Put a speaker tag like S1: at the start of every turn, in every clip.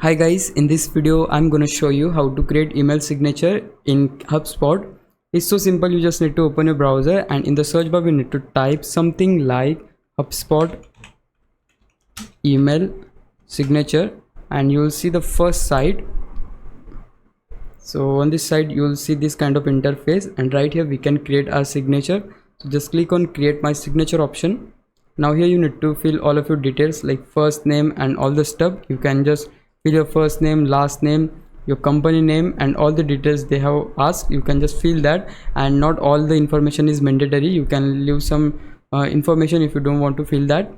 S1: Hi guys, in this video I'm gonna show you how to create email signature in HubSpot. It's so simple. You just need to open your browser and in the search bar we need to type something like HubSpot email signature and you will see the first site. So on this side you will see this kind of interface, and right here we can create our signature. So just click on create my signature option. Now here you need to fill all of your details like first name and all the stuff. You can just fill your first name, last name, your company name, and all the details they have asked. You can just fill that, and not all the information is mandatory. You can leave some information if you don't want to fill that.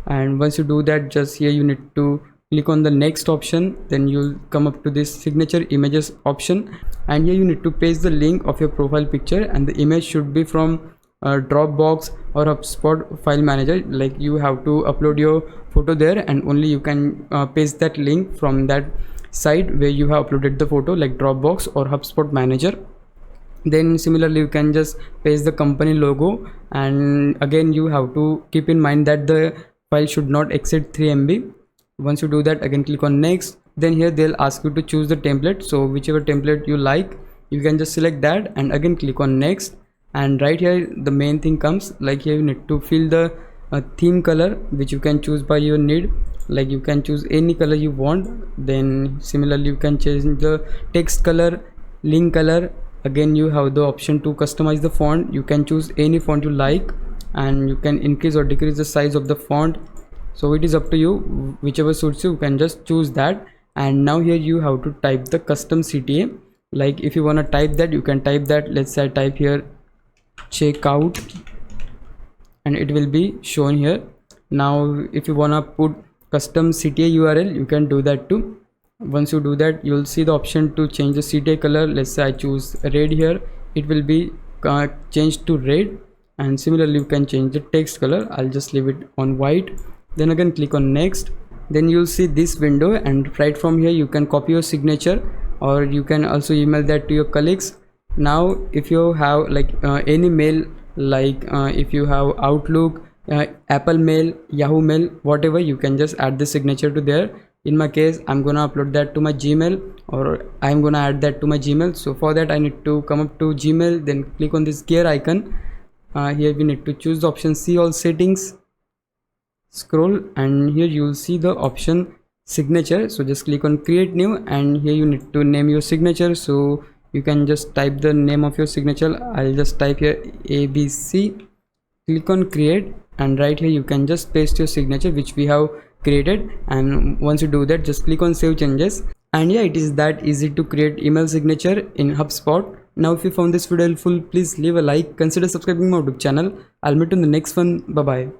S1: And once you do that, just here you need to click on the next option. Then you'll come up to this signature images option, and here you need to paste the link of your profile picture, and the image should be from Dropbox or HubSpot file manager. Like you have to upload your photo there, and only you can paste that link from that site where you have uploaded the photo, like Dropbox or HubSpot manager. Then similarly you can just paste the company logo, and again you have to keep in mind that the file should not exceed 3 MB. Once you do that, again click on next. Then here they'll ask you to choose the template, so whichever template you like you can just select that and again click on next. And right here the main thing comes, like here you need to fill the theme color, which you can choose by your need. Like you can choose any color you want. Then similarly you can change the text color, link color. Again you have the option to customize the font. You can choose any font you like, and you can increase or decrease the size of the font. So it is up to you, whichever suits you can just choose that. And now here you have to type the custom CTA. Like if you want to type that, you can type that. Let's say I type here checkout, and it will be shown here. Now if you want to put custom CTA URL, you can do that too. Once you do that, you'll see the option to change the CTA color. Let's say I choose red here, it will be changed to red. And similarly you can change the text color. I'll just leave it on white. Then again click on next. Then you'll see this window, and right from here you can copy your signature, or you can also email that to your colleagues. Now if you have like any mail, like if you have Outlook, Apple Mail, Yahoo Mail, whatever, you can just add the signature to there. In my case I'm gonna upload that to my Gmail, or I'm gonna add that to my Gmail. So for that I need to come up to Gmail, then click on this gear icon. Here we need to choose the option see all settings, scroll, and here you will see the option signature. So just click on create new, and here you need to name your signature. So you can just type the name of your signature. I'll just type here ABC. Click on create, and right here you can just paste your signature which we have created. And once you do that, just click on save changes. And yeah, it is that easy to create email signature in HubSpot. Now if you found this video helpful, please leave a like, consider subscribing my YouTube channel. I'll meet you in the next one. Bye bye.